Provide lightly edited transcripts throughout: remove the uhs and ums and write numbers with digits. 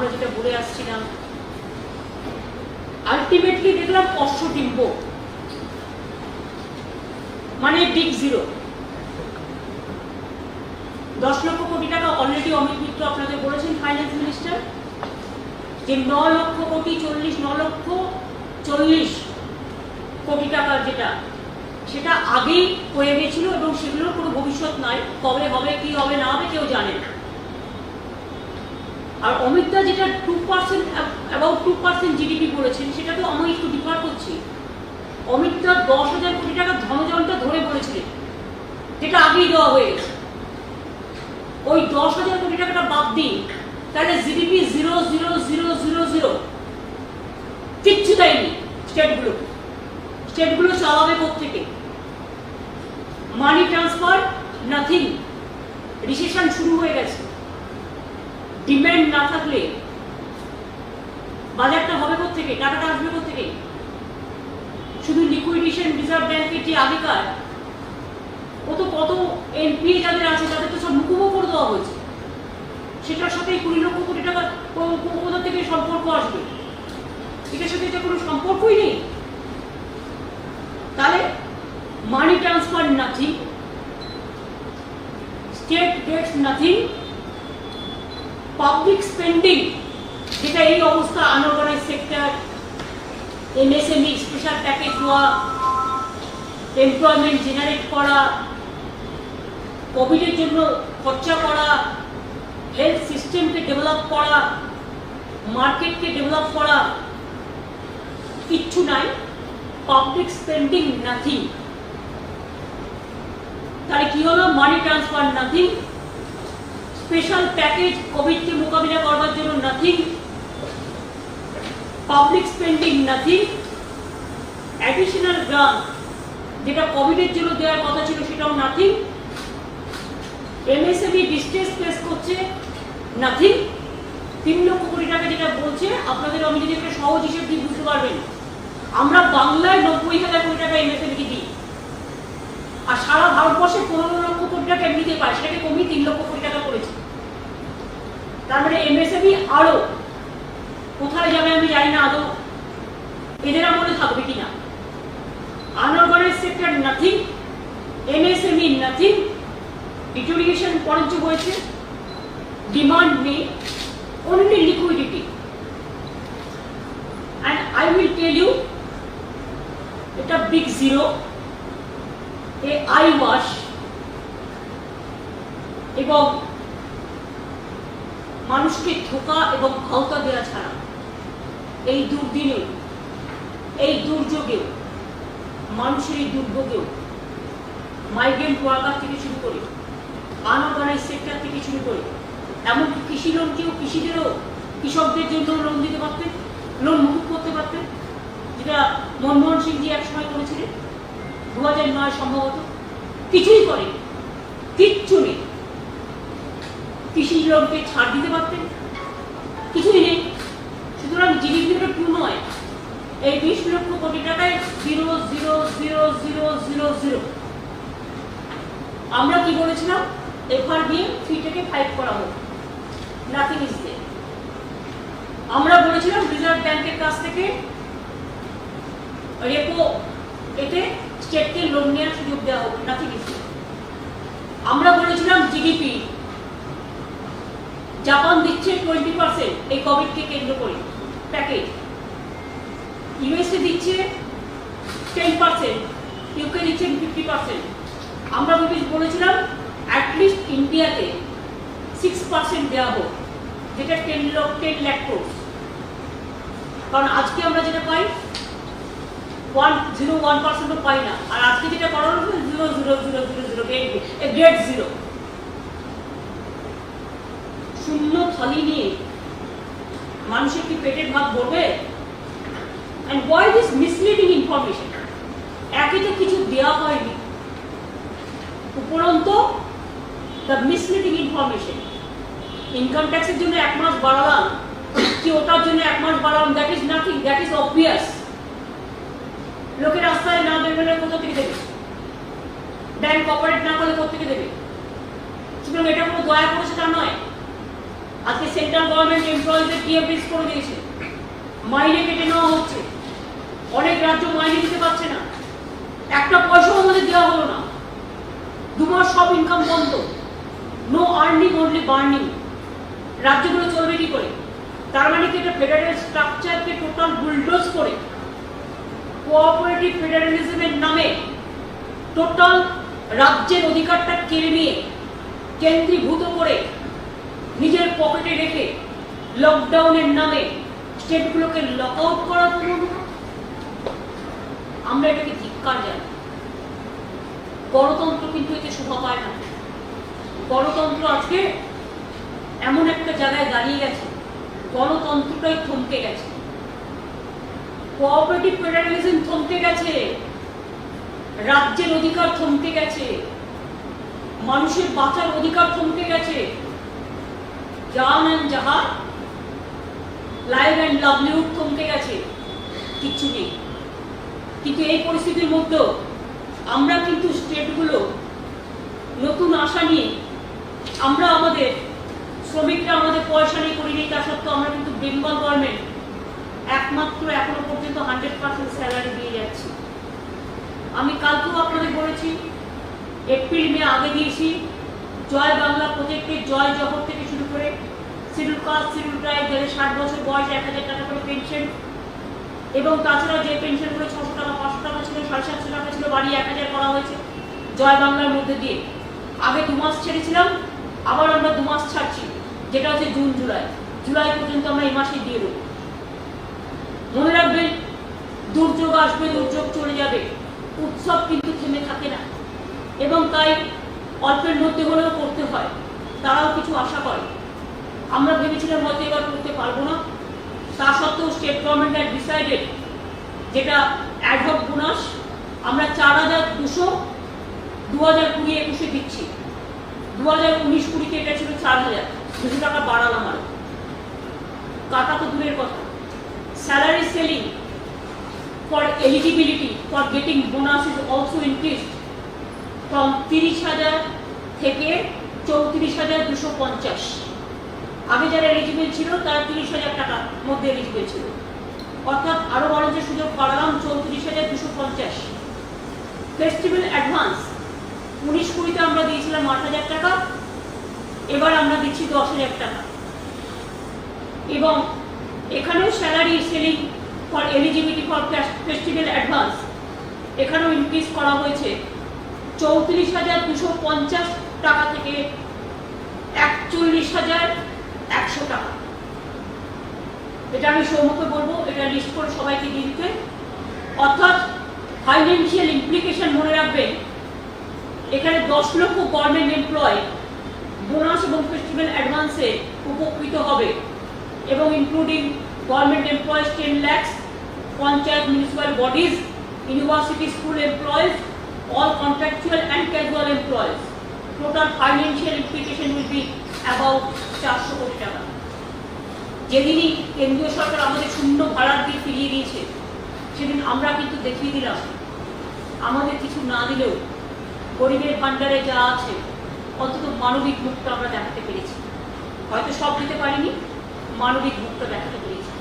আমরা যেটা বলে আসছিলাম, আলটিমেটলি দেখলাম অশ্বডিম্ব, মানে বিগ জিরো। 10 লক্ষ কোটি টাকা অলরেডি অমিত মিত্র আপনাদের বলেছেন, ফাইন্যান্স মিনিস্টার, যে 9 লক্ষ কোটি 9 লক্ষ 40 কোটি টাকা যেটা, সেটা আগেই হয়ে গেছিল এবং সেগুলোর কোনো ভবিষ্যৎ নাই। কবে হবে, কি হবে না হবে কেউ জানে না। আর অমিতদা যেটা 2% অ্যাবাউট 2% জিডিপি বলেছেন, সেটা তো আমি একটু ডিফার করছি। অমিতদা 10,000 কোটি টাকা ধনজনটা ধরে বলেছিলেন, যেটা আগেই দেওয়া হয়ে গেছে। ওই 10,000 কোটি টাকাটা বাদ দিন, তাহলে জিডিপি 0.0000 কিচ্ছু দেয়নি স্টেটগুলো। স্টেটগুলো চালাবে কোত্থেকে? মানি ট্রান্সফার নাথিং। রিসেশন শুরু হয়ে গেছে। ডিম্যান্ড না থাকলে বাজারটা হবে কোত্থেকে? টাকাটা আসবে কোত্থেকে? শুধু লিকুইডেশন রিজার্ভ ব্যাংকের যে আগেকার, ও তো কত এনপিএ যাদের আছে তাদের তো সব মুকুবও করে দেওয়া হয়েছে। সেটার সাথে 20 লক্ষ কোটি টাকা কোথা থেকে সম্পর্ক আসবে? এটার সাথে এটা কোনো সম্পর্কই নেই। তাহলে money transfer nothing, state gets nothing, public spending যেটা এই অবস্থা, unorganised sector, MSME special package দেওয়া, এমপ্লয়মেন্ট জেনারেট করা, কোভিডের জন্য খরচা করা, হেলথ সিস্টেমকে ডেভেলপ করা, মার্কেটকে ডেভেলপ করা, কিচ্ছু নাই। Public spending nothing. তাহলে কি হলো? Money transfer nothing, special package কোভিডকে মোকাবিলা করবার জন্য nothing, public spending nothing, additional grant যেটা কোভিডের জন্য দেওয়ার কথা ছিল সেটাও নাথিং, এমএসএমই ডিস্ট্রেস ফেস করছে নাথিং। 3 লক্ষ কোটি টাকা যেটা বলছে, আপনাদের আমি যদি একটা সহজ হিসেব দিয়ে বুঝতে পারবেন, আমরা বাংলায় 90,000 কোটি টাকা এমএসএমই দিই, আর সারা ভারতবর্ষে 15 লক্ষ কোটি টাকা এমনিতে পায়, সেটাকে কমিয়ে 3 লক্ষ কোটি টাকা করেছে। তার মানে এমএসএমই আরো কোথায় যাবে আমি জানি না, আদৌ এদের আমলে থাকবে কিনা। Unorganise sector nothing, MSME nothing, deterioration বরঞ্চ হয়েছে, ডিমান্ড নেই, only liquidity. And I will tell you, এটা big zero, a eye wash, এবং মানুষকে ধোঁকা এবং ভাওতা দেওয়া ছাড়া এই দুর্দিনেও, এই দুর্যোগেও, মানুষের এই দুর্ভোগেও, মাইগ্রেন্ট ওয়ার্কার থেকে শুরু করে, আনঅর্গানাইজ সেক্টর থেকে শুরু করে, এমনকি কৃষি লোনকেও, কৃষিদেরও, কৃষকদের জন্য লোন দিতে পারতেন, লোন মুকুব করতে পারতেন, যেটা মনমোহন সিংজি একসময় করেছিলেন 2009 সম্ভবত। কিছুই করেন, কিচ্ছু নেই। কৃষি লোনকে ছাড় দিতে পারতেন, কিছুই নেই। সুতরাং জিডিপিটা 2 নয়, এই 20 লক্ষ কোটি টাকায় 0.000000। আমরা কি বলেছিলাম? এফআরবিএম 3 থেকে 5 করা হোক, নাথিং ইজ দেয়ার। আমরা বলেছিলাম রিজার্ভ ব্যাংকের কাছ থেকে রেপো এতে স্টেটকে লোন নেওয়ার সুযোগ দেওয়া হোক, নাথিং ইজ দেয়ার। আমরা বলেছিলাম জিডিপি, জাপান দিচ্ছে 20% এই কোভিডকে কেন্দ্র করে প্যাকেজ, ইউএসএ দিচ্ছে 10%, ইউকে দিচ্ছে 50%। আমরা বলেছিলাম অ্যাটলিস্ট ইন্ডিয়াতে 6% দেওয়া হোক, যেটা 10 লাখ ক্রোড়। কারণ আজকে আমরা যেটা পাই 101% পাই না, আর আজকে যেটা করার হচ্ছে 0.0000, গ্রেড জিরো। শূন্য থালি নিয়ে মানুষের কি পেটের ভাত ভরবে? and why this misleading information? একে তো কিছু দেওয়া হয়নি, উপরন্ত the misleading information। ইনকাম ট্যাক্সের জন্য 1 মাস বাড়ালাম, কি ওটার জন্য 1 মাস বাড়ালাম, that is nothing, that is obvious. লোকের রাস্তায় না বেরোলে কোথা থেকে দেবে? ব্যাংক অপারেট না করলে কোথা থেকে দেবে? সুতরাং এটা কোনো দয়া করেছে তা নয়। আজকে সেন্ট্রাল গভর্নমেন্ট এমপ্লয়িজদের পিএফ রিস্ক করে দিয়েছে, মাইনে কেটে নেওয়া হচ্ছে, অনেক রাজ্য মাইনে দিতে পারছে না, একটা পয়সাও আমাদের দেওয়া হলো না, 2 মাস সব ইনকাম বন্ধ, নো আর্নিং অনলি বার্নিং। রাজ্যগুলো চলবে কি করে? তার মানে কি একটা ফেডারেল স্ট্রাকচারকে টোটাল বুলডোজ করে কোঅপারেটিভ ফেডারেলিজমের নামে টোটাল রাজ্যের অধিকারটা কেড়ে নিয়ে কেন্দ্রীভূত করে নিজের পকেটে রেখে লকডাউনের নামে স্টেটগুলোকে লক আউট করার জন্য আমরা এটাকে ধিক্কার জানি। গণতন্ত্র কিন্তু এতে শোভা পায় না। গণতন্ত্র আজকে এমন একটা জায়গায় দাঁড়িয়ে গেছে, গণতন্ত্রটাই থমকে গেছে, কোঅপারেটিভ ফেডারেলিজম থমকে গেছে, রাজ্যের অধিকার থমকে গেছে, মানুষের বাঁচার অধিকার থমকে গেছে, জান এন্ড জাহান, লাইভ এন্ড লাভলিহুড থমকে গেছে, কিচ্ছু নেই। কিন্তু এই পরিস্থিতির মধ্যেও আমরা কিন্তু স্টেটগুলো নতুন আশা নিয়ে আমরা আমাদের শ্রমিকরা আমাদের পয়সা নিয়ে করিনি, তা সত্ত্বেও আমরা কিন্তু বেঙ্গল গভর্নমেন্ট একমাত্র এখনো পর্যন্ত 100% স্যালারি দিয়ে যাচ্ছি। আমি কালকেও আপনাদের বলেছি, এপ্রিল মে আগে দিয়েছি, জয় বাংলা প্রজেক্টের জয় জহর থেকে শুরু করে শিডিউল কাস্ট শিডিউল ট্রাইব যাদের 60 বছর বয়স 1000 টাকা করে পেনশন, এবং তাছাড়া যে পেনশনগুলো 600 টাকা 500 টাকা ছিল 750 টাকা ছিল বাড়িয়ে 1000 করা হয়েছে জয় বাংলার মধ্যে দিয়ে। আগে 2 মাস ছেড়েছিলাম, আবার আমরা 2 মাস ছাড়ছি, যেটা হচ্ছে জুন জুলাই পর্যন্ত আমরা এই মাসে দিয়ে দেবো। মনে রাখবেন, দুর্যোগ আসবে, দুর্যোগ চলে যাবে, উৎসব কিন্তু থেমে থাকে না, এবং তাই অল্পের মধ্যে হলেও করতে হয়। তারাও কিছু আশা করে। আমরা ভেবেছিলাম হয়তো এবার করতে পারবো না, তা সত্ত্বেও স্টেট গভর্নমেন্ট হ্যাড ডিসাইডেড, যেটা অ্যাডহক বোনাস আমরা 4200 2020-21 দিচ্ছি, 2019-20 এটা ছিল 4000, 200 টাকা বাড়ালাম। আর কাটা তো দূরের কথা, salary ceiling for eligibility for getting bonus is also increased from 30,000 থেকে 34,250। আগে যারা এলিজিবল ছিল তারা 30,000 টাকার মধ্যে এলিজিবল ছিল, অর্থাৎ আরো বড় যে সুযোগ বাড়ালাম 34,250। ফেস্টিভ্যাল অ্যাডভান্স 19-20-তে আমরা দিয়েছিলাম 8,000 টাকা, এবার আমরা দিচ্ছি 10,000 টাকা। এবং এখানেও salary selling for eligibility for festival advance এখানেও ইনক্রিজ করা হয়েছে 34,250 টাকা থেকে 41,100 টাকা। এটা আমি সৌম্যকে বলবো এটা লিস্ট করে সবাইকে দিয়ে দিতে। অর্থাৎ ফাইন্যান্সিয়াল ইমপ্লিকেশন মনে রাখবেন, এখানে 10 লক্ষ গভর্নমেন্ট এমপ্লয় বোনাস এবং ফেস্টিভ্যাল অ্যাডভান্সে উপকৃত হবে, এবং including government employees 10 lakhs, panchayat municipal bodies, university school employees, all contractual and casual employees. Total financial implication will be about 400 কোটি টাকা। যেদিনই কেন্দ্রীয় সরকার আমাদের শূন্য ভাড়া দিয়ে ফিরিয়ে দিয়েছে, সেদিন আমরা কিন্তু দেখিয়ে দিলাম আমাদের কিছু না দিলেও গরিবের ভান্ডারে যা আছে অন্তত মানবিক মুখটা আমরা দেখাতে পেরেছি। হয়তো সব দিতে পারিনি, মানবিক মুখটা দেখাতে পেরেছি।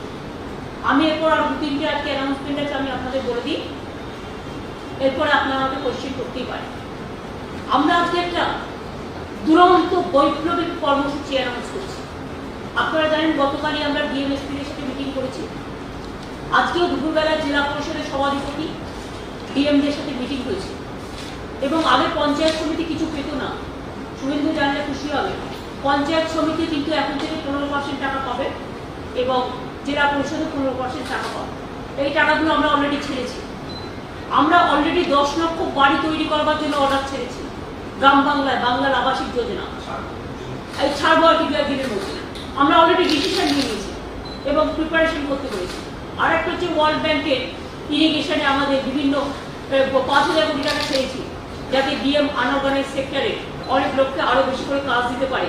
আমি এরপর আর 2-3টে আজকে অ্যানাউন্সমেন্ট আছে, আমি আপনাদের বলে দিই, এরপরে আপনারা আমাকে কোশ্চেন করতেই পারেন। আমরা আজকে একটা দুরন্ত বৈপ্লবিক কর্মসূচি অ্যানাউন্স করছি। আপনারা জানেন গতকালই আমরা ডিএমএসপির সাথে মিটিং করেছি, আজকেও দুপুরবেলা জেলা পরিষদের সভাধিপতি ডিএমদের সাথে মিটিং হয়েছে। এবং আগে পঞ্চায়েত সমিতি কিছু পেত না, শুভেন্দু জানলে খুশি হবে, পঞ্চায়েত সমিতি কিন্তু এখন থেকে 15% টাকা পাবে, এবং জেলা পরিষদে 15% টাকা পাবে। এই টাকাগুলো আমরা অলরেডি ছেড়েছি। আমরা অলরেডি 10 লক্ষ বাড়ি তৈরি করবার জন্য অর্ডার ছেড়েছি গ্রাম বাংলায়, বাংলার আবাসিক যোজনা। এই ছাড়বো আর কি 2 দিনের মধ্যে। আমরা অলরেডি ডিসিশন নিয়ে নিয়েছি এবং প্রিপারেশন করতে পেরেছি। আর একটা হচ্ছে ওয়ার্ল্ড ব্যাংকের ইরিগেশনে আমাদের বিভিন্ন 5,000 কোটি টাকা ছেড়েছি, যাতে ডিএম আনঅর্গানাইজ সেক্টরে অনেক লোককে আরো বেশি করে কাজ দিতে পারে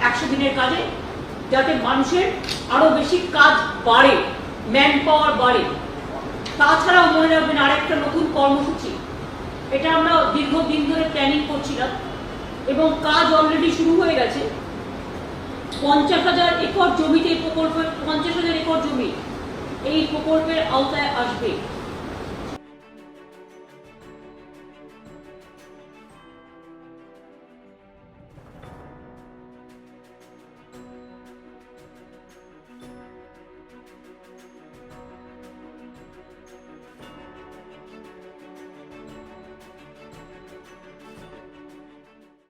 100 দিনের কাজে, যাতে মানুষের আরো বেশি কাজ বাড়ে, ম্যান পাওয়ার বাড়ে। তাছাড়াও মনে রাখবেন আরেকটা নতুন কর্মসূচি, এটা আমরা দীর্ঘদিন ধরে প্ল্যানিং করছিলাম এবং কাজ অলরেডি শুরু হয়ে গেছে। 50,000 একর জমিতে এই প্রকল্পের 50,000 একর জমি এই প্রকল্পের আওতায় আসবে।